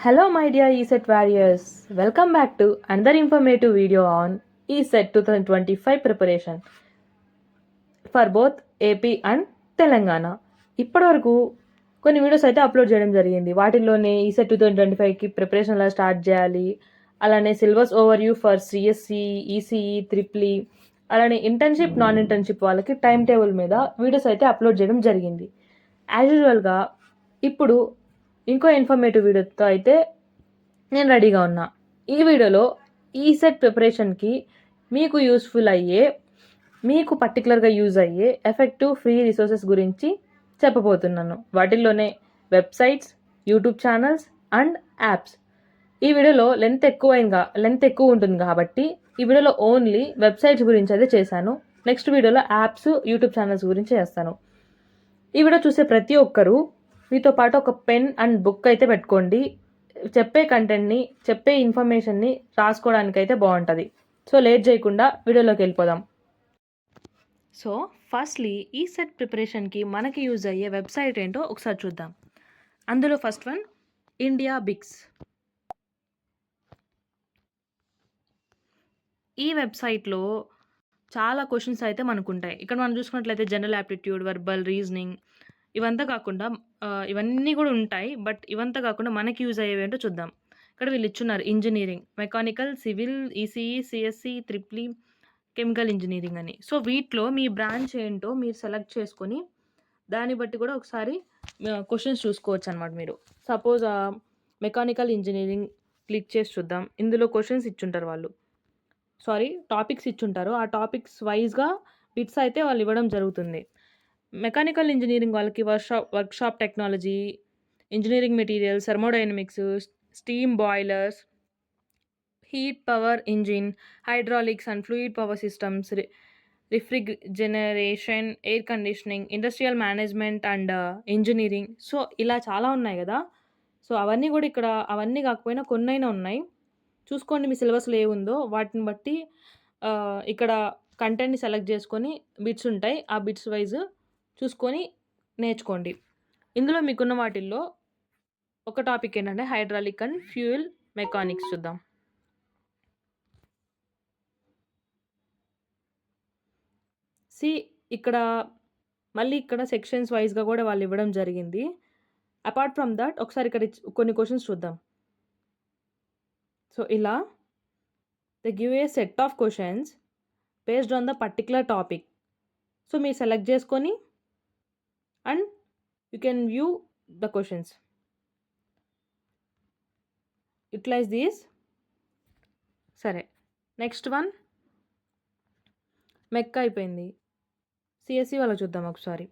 Hello, my dear ESET warriors. Welcome back to another informative video on ESET 2025 preparation for both AP and Telangana. ఇప్పటివరకు కొన్ని videos అయితే upload చేయడం జరిగింది. వాటిల్లోనే ECET 2025కి ప్రిపరేషన్ ఎలా స్టార్ట్ చేయాలి, అలానే syllabus overview for CSC, ECE, triple E, అలానే ఇంటర్న్షిప్, నాన్ ఇంటర్న్షిప్ వాళ్ళకి టైం టేబుల్ మీద వీడియోస్ అయితే అప్లోడ్ చేయడం జరిగింది. యాజ్ యూజువల్గా ఇప్పుడు ఇంకో ఇన్ఫర్మేటివ్ వీడియోతో అయితే నేను రెడీగా ఉన్నా. ఈ వీడియోలో ఈసెట్ ప్రిపరేషన్కి మీకు యూస్ఫుల్ అయ్యే, మీకు పర్టికులర్గా యూజ్ అయ్యే ఎఫెక్టివ్ ఫ్రీ రిసోర్సెస్ గురించి చెప్పబోతున్నాను. వాటిల్లోనే websites, YouTube channels and apps. ఈ వీడియోలో లెంత్ ఎక్కువ ఉంటుంది కాబట్టి ఈ వీడియోలో ఓన్లీ వెబ్సైట్స్ గురించి అయితే చేశాను. నెక్స్ట్ వీడియోలో యాప్స్, యూట్యూబ్ ఛానల్స్ గురించి చేస్తాను. ఈ వీడియో చూసే ప్రతి ఒక్కరూ మీతో పాటు ఒక పెన్ అండ్ బుక్ అయితే పెట్టుకోండి. చెప్పే కంటెంట్ని, చెప్పే ఇన్ఫర్మేషన్ని రాసుకోవడానికి అయితే బాగుంటుంది. సో లేట్ చేయకుండా వీడియోలోకి వెళ్ళిపోదాం. సో ఫస్ట్లీ ఈ సెట్ ప్రిపరేషన్కి మనకి యూజ్ అయ్యే వెబ్సైట్ ఏంటో ఒకసారి చూద్దాం. అందులో ఫస్ట్ వన్ ఇండియా బిక్స్. ఈ వెబ్సైట్లో చాలా క్వశ్చన్స్ అయితే మనకు ఉంటాయి. ఇక్కడ మనం చూసుకున్నట్లయితే జనరల్ యాప్టిట్యూడ్, వర్బల్, రీజనింగ్ ఇవంతా కాకుండా ఇవన్నీ కూడా ఉంటాయి. బట్ ఇవంతా కాకుండా మనకి యూజ్ అయ్యేవేంటో చూద్దాం. ఇక్కడ వీళ్ళు ఇచ్చున్నారు engineering, mechanical, civil, ECE, CSC, triple E, chemical engineering అని. సో వీటిలో మీ బ్రాంచ్ ఏంటో మీరు సెలెక్ట్ చేసుకొని దాన్ని బట్టి కూడా ఒకసారి క్వశ్చన్స్ చూసుకోవచ్చు అనమాట. మీరు సపోజ్ మెకానికల్ ఇంజనీరింగ్ క్లిక్ చేసి చూద్దాం. ఇందులో క్వశ్చన్స్ ఇచ్చుంటారు వాళ్ళు, టాపిక్స్ ఇచ్చుంటారు. ఆ టాపిక్స్ వైజ్గా బిట్స్ అయితే వాళ్ళు ఇవ్వడం జరుగుతుంది. మెకానికల్ ఇంజనీరింగ్ వాళ్ళకి workshop technology, engineering materials, thermodynamics, steam boilers, heat power engine, hydraulics and fluid power systems, refrigeration, air conditioning, industrial management and engineering. So ఇలా చాలా ఉన్నాయి కదా. సో అవన్నీ కూడా ఇక్కడ, అవన్నీ కాకపోయినా కొన్నైనా ఉన్నాయి. చూసుకోండి మీ సిలబస్లో ఏముందో వాటిని బట్టి ఇక్కడ కంటెంట్ని సెలెక్ట్ చేసుకొని బిట్స్ ఉంటాయి. ఆ బిట్స్ వైజ్ చూసుకొని నేర్చుకోండి. ఇందులో మీకున్న వాటిల్లో ఒక టాపిక్ ఏంటంటే హైడ్రాలిక్ అండ్ ఫ్యూయల్ మెకానిక్స్. చూద్దాం. ఇక్కడ మళ్ళీ ఇక్కడ సెక్షన్స్ వైజ్గా కూడా వాళ్ళు ఇవ్వడం జరిగింది. అపార్ట్ ఫ్రమ్ దట్ ఒకసారి ఇక్కడ కొన్ని క్వశ్చన్స్ చూద్దాం. సో ఇలా they give a set of questions based on the particular topic. So మీరు సెలెక్ట్ చేసుకొని and you can view the questions. Utilize these. సరే, నెక్స్ట్ వన్ మెక్ అయిపోయింది. సిఎస్సి వాళ్ళకి చూద్దాం ఒకసారి.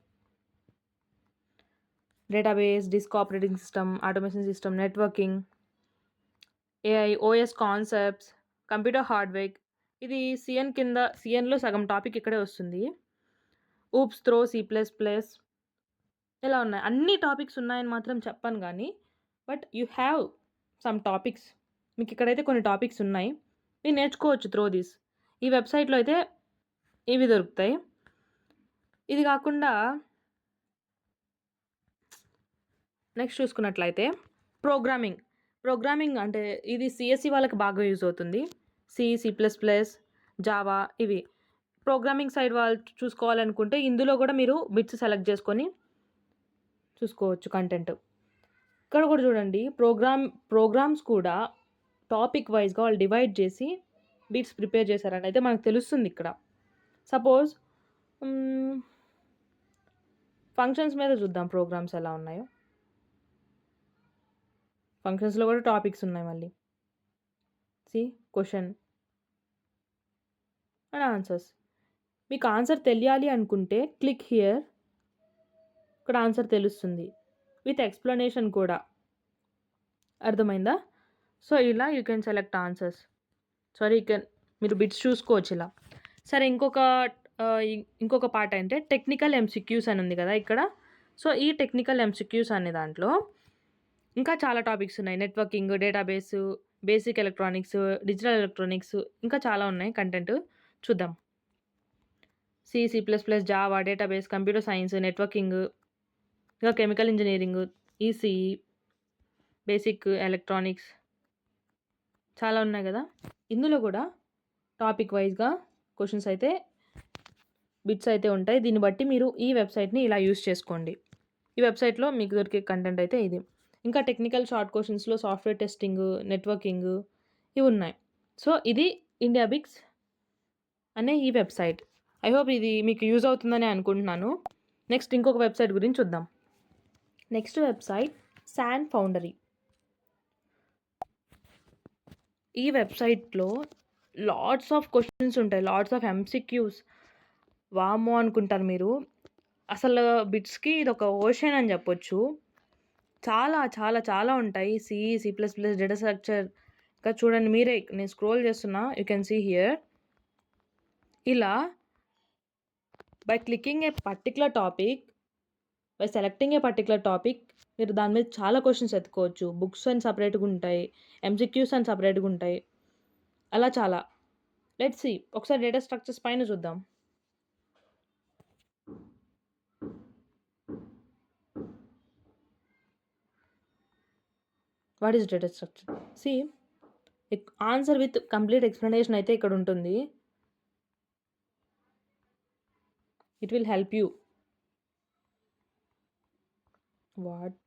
Database, disk operating system, automation system, networking, AI, OS concepts, computer hardware. ఇది సిఎన్లో సగం టాపిక్ ఇక్కడే వస్తుంది. ఊప్స్, త్రో, C++, ఇలా ఉన్నాయి. అన్ని టాపిక్స్ ఉన్నాయని మాత్రం చెప్పను కానీ but you have some topics. మీకు ఇక్కడైతే కొన్ని టాపిక్స్ ఉన్నాయి, మీరు నేర్చుకోవచ్చు త్రో దిస్. ఈ వెబ్సైట్లో అయితే ఇవి దొరుకుతాయి. ఇది కాకుండా నెక్స్ట్ చూసుకున్నట్లయితే ప్రోగ్రామింగ్ అంటే ఇది సిఎస్సి వాళ్ళకి బాగా యూజ్ అవుతుంది. C++, జావా, ఇవి ప్రోగ్రామింగ్ సైడ్ వాళ్ళు చూసుకోవాలనుకుంటే ఇందులో కూడా మీరు బిట్స్ సెలెక్ట్ చేసుకొని చూసుకోవచ్చు కంటెంట్. ఇక్కడ కూడా చూడండి, ప్రోగ్రామ్స్ కూడా టాపిక్ వైజ్గా వాళ్ళు డివైడ్ చేసి బిట్స్ ప్రిపేర్ చేశారని అయితే మనకు తెలుస్తుంది. ఇక్కడ సపోజ్ ఫంక్షన్స్ మీద చూద్దాం ప్రోగ్రామ్స్ ఎలా ఉన్నాయో. ఫంక్షన్స్లో కూడా టాపిక్స్ ఉన్నాయి. మళ్ళీ క్వశ్చన్ అండ్ ఆన్సర్స్. మీకు ఆన్సర్ తెలియాలి అనుకుంటే క్లిక్ హియర్. ఇక్కడ ఆన్సర్ తెలుస్తుంది విత్ ఎక్స్ప్లెనేషన్ కూడా. అర్థమైందా? సో ఇలా యూ కెన్ సెలెక్ట్ ఆన్సర్స్. మీరు బిట్స్ చూసుకోవచ్చు ఇలా. సరే, ఇంకొక పార్ట్ అంటే టెక్నికల్ ఎంసిక్యూస్ అని ఉంది కదా ఇక్కడ. సో ఈ టెక్నికల్ ఎంసిక్యూస్ అనే దాంట్లో ఇంకా చాలా టాపిక్స్ ఉన్నాయి. Networking, database, basic electronics, digital electronics, ఇంకా చాలా ఉన్నాయి కంటెంట్. చూద్దాం. C++, Java, database, computer science, networking, ఇంకా chemical engineering, ECE, basic electronics చాలా ఉన్నాయి కదా. ఇందులో కూడా టాపిక్ వైజ్గా క్వశ్చన్స్ అయితే బిట్స్ అయితే ఉంటాయి. దీన్ని బట్టి మీరు ఈ వెబ్సైట్ని ఇలా యూస్ చేసుకోండి. ఈ వెబ్సైట్లో మీకు దొరికే కంటెంట్ అయితే ఇది. ఇంకా టెక్నికల్ షార్ట్ క్వశ్చన్స్లో సాఫ్ట్వేర్ టెస్టింగ్, నెట్వర్కింగ్ ఇవి ఉన్నాయి. సో ఇది ఇండియా బిక్స్ అనే ఈ వెబ్సైట్. ఐ హోప్ ఇది మీకు యూజ్ అవుతుందని అనుకుంటున్నాను. నెక్స్ట్ ఇంకొక వెబ్సైట్ గురించి చూద్దాం. Next website San foundry. ఈ వెబ్సైట్లో లాట్స్ ఆఫ్ క్వశ్చన్స్ ఉంటాయి, లాట్స్ ఆఫ్ ఎంసిక్యూస్. వామో అనుకుంటారు మీరు, అసలు బిట్స్కి ఇది ఒక ఓషన్ అని చెప్పొచ్చు. చాలా చాలా చాలా ఉంటాయి. C plus plus, data structure. ఇంకా చూడండి మీరే, నేను స్క్రోల్ చేస్తున్నా, యూ కెన్ సీ హియర్. ఇలా by clicking a particular topic, by selecting a particular topic, మీరు దాని మీద చాలా క్వశ్చన్స్ ఎత్తుకోవచ్చు. బుక్స్ అని సపరేట్గా ఉంటాయి, ఎంసిక్యూస్ అని సపరేట్గా ఉంటాయి, అలా చాలా. లెట్స్ సీ, ఒకసారి డేటా స్ట్రక్చర్స్ పైన చూద్దాం. What is data structure? See, answer with complete explanation అయితే ఇక్కడ ఉంటుంది. It will help you. What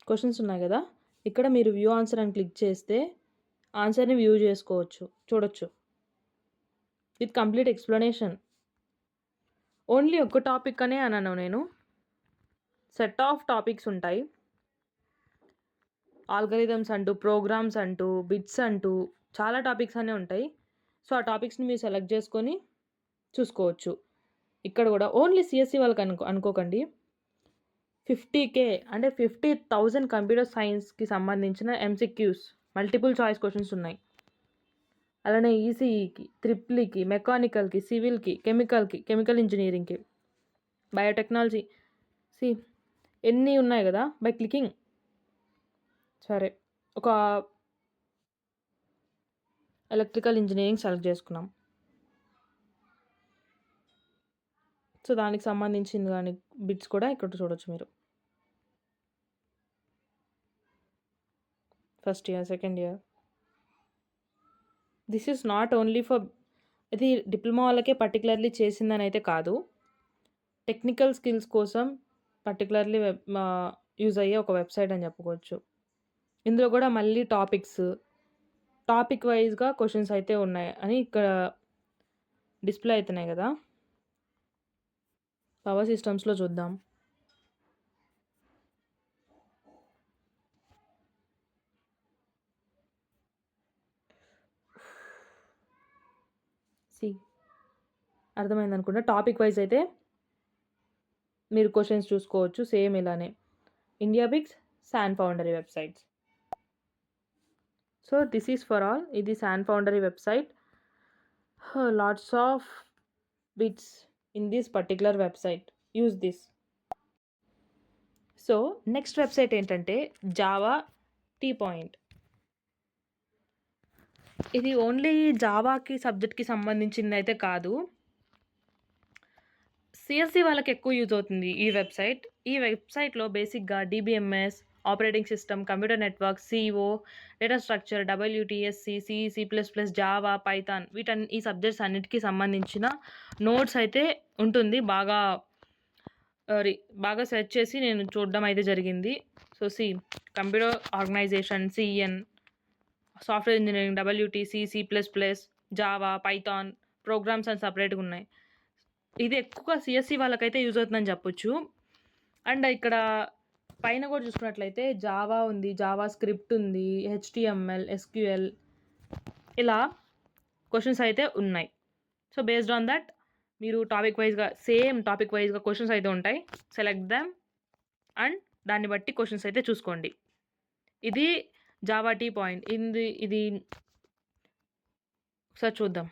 questions ఉన్నాయి కదా, ఇక్కడ మీరు వ్యూ ఆన్సర్ అని క్లిక్ చేస్తే ఆన్సర్ని వ్యూ చేసుకోవచ్చు, చూడొచ్చు విత్ కంప్లీట్ ఎక్స్ప్లెనేషన్. ఓన్లీ ఒక టాపిక్ అనే అన్నాను నేను, సెట్ ఆఫ్ టాపిక్స్ ఉంటాయి. ఆల్గరిథమ్స్ అంటూ, ప్రోగ్రామ్స్ అంటూ, బిట్స్ అంటూ చాలా టాపిక్స్ అనే ఉంటాయి. సో ఆ టాపిక్స్ని మీరు సెలెక్ట్ చేసుకొని చూసుకోవచ్చు. ఇక్కడ కూడా ఓన్లీ సిఎస్సి వాళ్ళకి అనుకోకండి. 50K అంటే 50,000 కంప్యూటర్ సైన్స్కి సంబంధించిన ఎంసిక్యూస్, మల్టిపుల్ చాయిస్ క్వశ్చన్స్ ఉన్నాయి. అలానే ఈసీఈకి, ట్రిప్లీకి, మెకానికల్కి, సివిల్కి, కెమికల్ ఇంజనీరింగ్కి, బయోటెక్నాలజీ. సి ఎన్ని ఉన్నాయి కదా. బై క్లికింగ్, సరే ఒక ఎలక్ట్రికల్ ఇంజనీరింగ్ సెలెక్ట్ చేసుకున్నాం. సో దానికి సంబంధించింది కానీ బిట్స్ కూడా ఇక్కడ చూడొచ్చు మీరు. First year, second year. This is not only for, ఇది డిప్లొమా వాళ్ళకే పర్టికులర్లీ చేసిందని అయితే కాదు, టెక్నికల్ స్కిల్స్ కోసం పర్టికులర్లీ యూజ్ అయ్యే ఒక వెబ్సైట్ అని చెప్పుకోవచ్చు. ఇందులో కూడా మళ్ళీ టాపిక్ వైజ్గా క్వశ్చన్స్ అయితే ఉన్నాయి అని ఇక్కడ డిస్ప్లే అవుతున్నాయి కదా. పవర్ సిస్టమ్స్లో చూద్దాం. సి అర్థమైంది అనుకుంటా. టాపిక్ వైజ్ అయితే మీరు క్వశ్చన్స్ చూసుకోవచ్చు సేమ్ ఇలానే. IndiaBix, Sanfoundry websites. So this is for all. ఇది Sanfoundry website. Lots of bits in this particular website. Use this. So next website ఏంటంటే జావా టీ పాయింట్. ఇది only జావాకి సబ్జెక్ట్కి సంబంధించింది అయితే కాదు, సిఎస్సి వాళ్ళకి ఎక్కువ యూజ్ అవుతుంది ఈ వెబ్సైట్. ఈ వెబ్సైట్లో బేసిక్గా DBMS, operating system, computer network, CO, data structure, WTSC, C plus plus, Java, Python, ఈ సబ్జెక్ట్స్ అన్నిటికీ సంబంధించిన నోట్స్ అయితే ఉంటుంది. బాగా సెర్చ్ చేసి నేను చూడడం అయితే జరిగింది. So computer organisation, CN, software engineering, WTC, C plus plus, Java, Python, programs అని సపరేట్గా ఉన్నాయి. ఇది ఎక్కువగా సిఎస్సి వాళ్ళకైతే యూజ్ అవుతుందని చెప్పొచ్చు. అండ్ ఇక్కడ పైన కూడా చూసుకున్నట్లయితే జావా ఉంది, జావా స్క్రిప్ట్ ఉంది, హెచ్టిఎంఎల్, ఎస్క్యూఎల్, ఇలా క్వశ్చన్స్ అయితే ఉన్నాయి. సో బేస్డ్ ఆన్ దట్ మీరు టాపిక్ వైజ్గా క్వశ్చన్స్ అయితే ఉంటాయి. సెలెక్ట్ దెమ్ అండ్ దాన్ని బట్టి క్వశ్చన్స్ అయితే చూసుకోండి. ఇది జావా టీ పాయింట్. ఇది ఒకసారి చూద్దాం.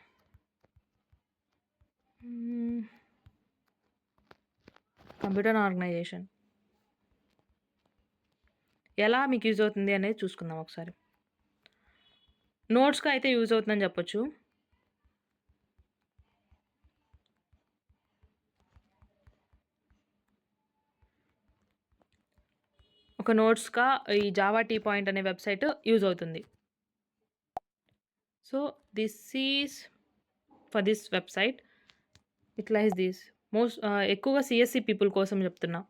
కంప్యూటర్ ఆర్గనైజేషన్ ఎలా మీకు యూజ్ అవుతుంది అనేది చూసుకుందాం ఒకసారి. నోట్స్గా అయితే యూజ్ అవుతుందని చెప్పొచ్చు. ఒక నోట్స్‌గా ఈ జావా టీ పాయింట్ అనే వెబ్‌సైట్ యూజ్ అవుతుంది. So, this is for this website. It lies this. ఎక్కువగా సీఎస్‌సి పీపుల్ కోసం చెప్తున్నా.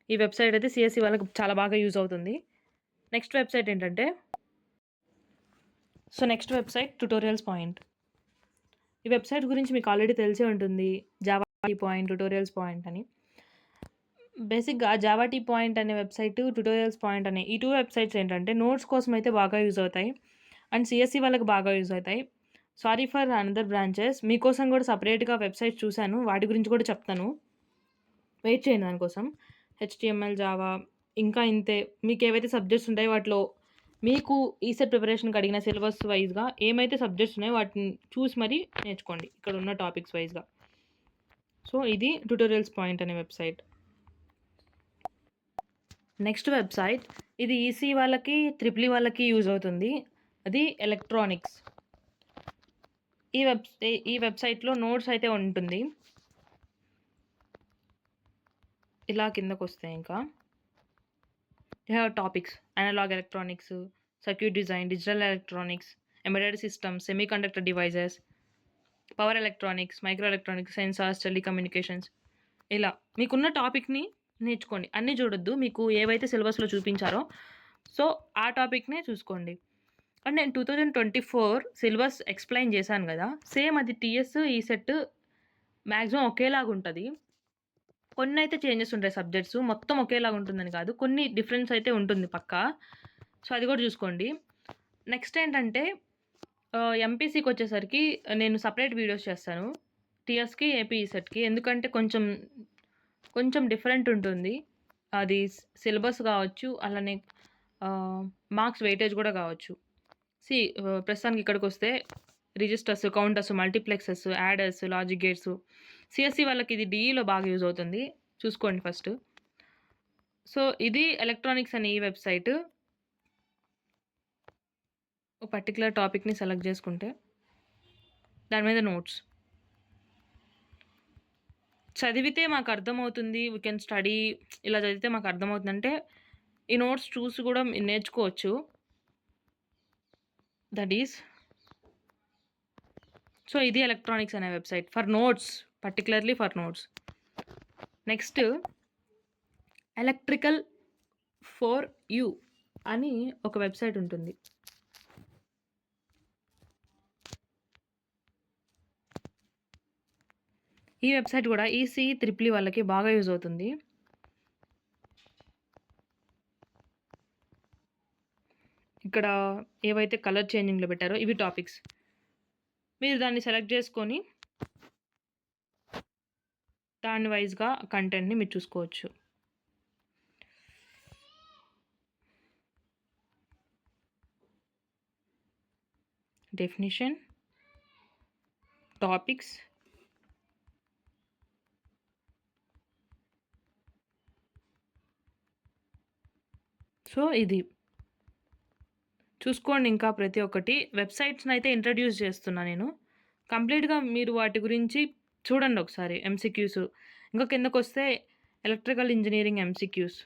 ఈ వెబ్‌సైట్ అయితే సీఎస్‌సి వాళ్ళకి చాలా బాగా యూజ్ అవుతుంది. నెక్స్ట్ వెబ్‌సైట్ ఏంటంటే నెక్స్ట్ వెబ్‌సైట్ ట్యుటోరియల్స్ పాయింట్. ఈ వెబ్‌సైట్ గురించి మీకు ఆల్రెడీ తెలిసే ఉంటుంది. Java tea point, tutorials point అని. బేసిక్‌గా జావా టీ పాయింట్ అనే వెబ్‌సైట్, ట్యుటోరియల్స్ పాయింట్ అనే ఈ 2 వెబ్‌సైట్స్ ఏంటంటే నోట్స్ కోసం అయితే బాగా యూజ్ అవుతాయి. అండ్ సీఎస్‌సి వాళ్ళకి బాగా యూజ్ అవుతాయి. Sorry for another branches. మీకోసం కూడా సెపరేట్‌గా వెబ్‌సైట్ చూసాను. వాటి గురించి కూడా చెప్తాను. వెయిట్ చేయండి దానికోసం. హెచ్‌టీఎంఎల్, జావా ఇంకా ఇంతే మీకేవైతే సబ్జెక్ట్స్ ఉంటాయో వాటిలో మీకు ఈసెట్ ప్రిపరేషన్‌కి అడిగిన సిలబస్ వైస్‌గా ఏమైతే సబ్జెక్ట్స్ ఉన్నాయో వాటిని చూసి మరీ నేర్చుకోండి. ఇక్కడ ఉన్న టాపిక్స్ వైస్‌గా. సో, ఇది ట్యుటోరియల్స్ పాయింట్ అనే వెబ్‌సైట్. నెక్స్ట్ వెబ్‌సైట్ ఇది ఈసీ వాళ్ళకి, ట్రిపుల్ ఈ వాళ్ళకి యూజ్ అవుతుంది. అది ఎలక్ట్రానిక్స్. ఈ వెబ్‌సైట్‌లో నోట్స్ అయితే ఉంటుంది. ఇలా కిందకొస్తాయి ఇంకా. Topics analog electronics, circuit design, digital electronics, embedded systems, semiconductor devices, power electronics, micro electronics, sensors, telecommunications. ఇలా మీకున్న టాపిక్‌ని నేర్చుకోండి. అన్నీ చూడొద్దు. మీకు ఏవైతే సిలబస్‌లో చూపించారో సో, ఆ టాపిక్‌నే చూసుకోండి. అండ్ నేను 2024 సిలబస్ ఎక్స్‌ప్లెయిన్ చేశాను గదా! సేమ్ అది టీఎస్, ఈసెట్ మాక్సిమం ఒకేలాగుంటది. కొన్నైతే చేంజెస్ ఉంటాయి సబ్జెక్ట్స్. మొత్తం ఒకేలాగా ఉంటుందని కాదు. కొన్ని డిఫరెన్స్ అయితే ఉంటుంది పక్కా. సో, అది కూడా చూసుకోండి. నెక్స్ట్ ఏంటంటే ఎంపీసీకొచ్చేసరికి నేను సెపరేట్ వీడియోస్ చేస్తాను. టీఎస్‌కి, ఏపీ ఈసెట్‌కి. ఎందుకంటే కొంచెం డిఫరెంట్ ఉంటుంది. అది సిలబస్ కావచ్చు, అలానే మార్క్స్ వెయిటేజ్ కూడా కావచ్చు. ప్రస్తుతానికి ఇక్కడికొస్తే registers, counters, multiplexers, adders, logic gates. CSC వాళ్ళకి ఇది డీఈలో బాగా యూజ్ అవుతుంది. చూసుకోండి ఫస్ట్. సో, ఇది ఎలక్ట్రానిక్స్ అనే ఈ వెబ్‌సైట్. ఒక పర్టిక్యులర్ టాపిక్‌ని సెలెక్ట్ చేసుకుంటే దాని మీద నోట్స్. చదివితే మాకు అర్థమవుతుంది. వి కెన్ స్టడీ ఇలా చదివితే మాకు అర్థమవుతుందంటే ఈ నోట్స్ చూసి కూడా నేర్చుకోవచ్చు. దట్ ఈస్ సో, ఇది ఎలక్ట్రానిక్స్ అనే website for notes. Particularly for notes. Next electrical for you అని ఒక వెబ్‌సైట్ ఉంటుంది. ఈ వెబ్‌సైట్ కూడా ఈసీ, ట్రిపుల్ ఈ వాళ్ళకి బాగా యూజ్ అవుతుంది. ఇక్కడ ఏవైతే కలర్ చేంజింగ్‌లో పెట్టారో ఇవి టాపిక్స్. మీరు దాన్ని సెలెక్ట్ చేసుకొని దాని వైస్‌గా కంటెంట్‌ని మీరు చూసుకోవచ్చు. డెఫినిషన్, టాపిక్స్, సో, ఇది చూసుకోండి. ఇంకా ప్రతి ఒక్కటి వెబ్‌సైట్స్‌ని అయితే ఇంట్రడ్యూస్ చేస్తున్నా నేను. కంప్లీట్‌గా మీరు వాటి గురించి చూడండి ఒకసారి ఎంసీక్యూస్. ఇంకా కిందకొస్తే ఎలక్ట్రికల్ ఇంజినీరింగ్ ఎంసీక్యూస్.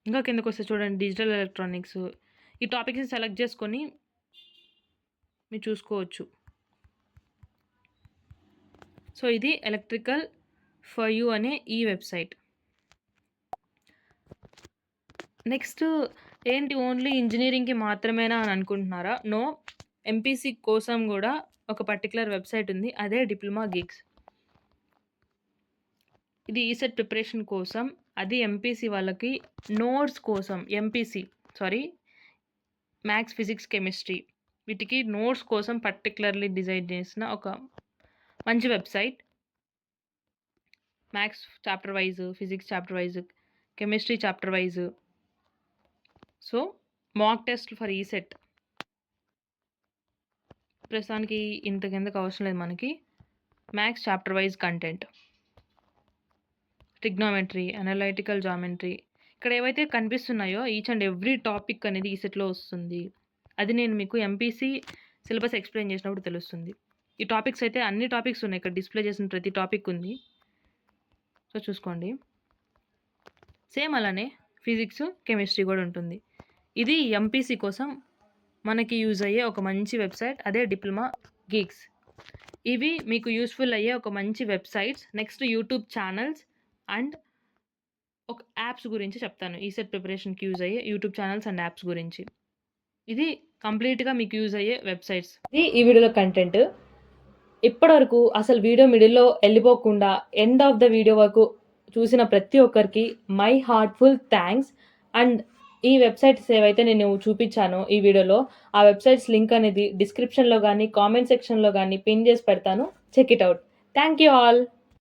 ఇంకా కిందకొస్తే చూడండి డిజిటల్ ఎలక్ట్రానిక్స్. ఈ టాపిక్స్‌ని సెలెక్ట్ చేసుకొని మీరు చూసుకోవచ్చు. సో, ఇది ఎలక్ట్రికల్ ఫర్ యూ అనే ఈ వెబ్‌సైట్. నెక్స్ట్ ఏంటి ఓన్లీ ఇంజినీరింగ్‌కి మాత్రమేనా అని అనుకుంటున్నారా? నో. ఎంపీసీ కోసం కూడా ఒక పర్టిక్యులర్ వెబ్‌సైట్ ఉంది. అదే డిప్లొమా గిగ్స్. ఇది ఈసెట్ ప్రిపరేషన్ కోసం. అది ఎంపీసీ వాళ్ళకి నోట్స్ కోసం మ్యాథ్స్, ఫిజిక్స్, కెమిస్ట్రీ వీటికి నోట్స్ కోసం పర్టిక్యులర్‌లీ డిజైన్ చేసిన ఒక మంచి website. Maths chapter wise, physics chapter wise, chemistry chapter wise. So, mock test for ECET. ప్రస్తుతానికి ఇంత కిందకి అవసరం లేదు మనకి. Maths chapter wise content, trigonometry, analytical geometry. ఇక్కడ ఏవైతే కనిపిస్తున్నాయో ఈచ్ అండ్ ఎవ్రీ టాపిక్ అనేది ఈసెట్‌లో వస్తుంది. అది నేను మీకు ఎంపీసీ సిలబస్ ఎక్స్‌ప్లెయిన్ చేసినప్పుడు తెలుస్తుంది. ఈ టాపిక్స్ అయితే అన్ని టాపిక్స్ ఉన్నాయి. ఇక్కడ డిస్‌ప్లే చేసిన ప్రతి టాపిక్ ఉంది. సో, చూసుకోండి. సేమ్ అలానే ఫిజిక్స్, కెమిస్ట్రీ గూడా ఉంటుంది. ఇది ఎంపీసీ కోసం మనకి యూజ్ అయ్యే ఒక మంచి వెబ్‌సైట్. అదే డిప్లొమా గిగ్స్. ఇవి మీకు యూజ్‌ఫుల్ అయ్యే ఒక మంచి websites. Next YouTube channels and ఒక యాప్స్ గురించి చెప్తాను. ఈసెట్ ప్రిపరేషన్‌కి యూజ్ అయ్యే యూట్యూబ్ ఛానల్స్ అండ్ యాప్స్ గురించి. ఇది కంప్లీట్‌గా మీకు యూజ్ అయ్యే వెబ్‌సైట్స్. ఇది ఈ వీడియోలో కంటెంట్. ఇప్పటివరకు అసలు వీడియో మిడిల్‌లో ఎళ్ళిపోకుండా ఎండ్ ఆఫ్ ద వీడియో వరకు చూసిన ప్రతి ఒక్కరికి మై హార్ట్‌ఫుల్ థాంక్స్. అండ్ ఈ వెబ్‌సైట్స్ ఏవైతే నేను చూపించానో ఈ వీడియోలో, ఆ వెబ్‌సైట్స్ లింక్ అనేది డిస్క్రిప్షన్‌లో గానీ, కామెంట్ సెక్షన్‌లో గానీ పిన్ చేసి పెడతాను. Check it out. Thank you all.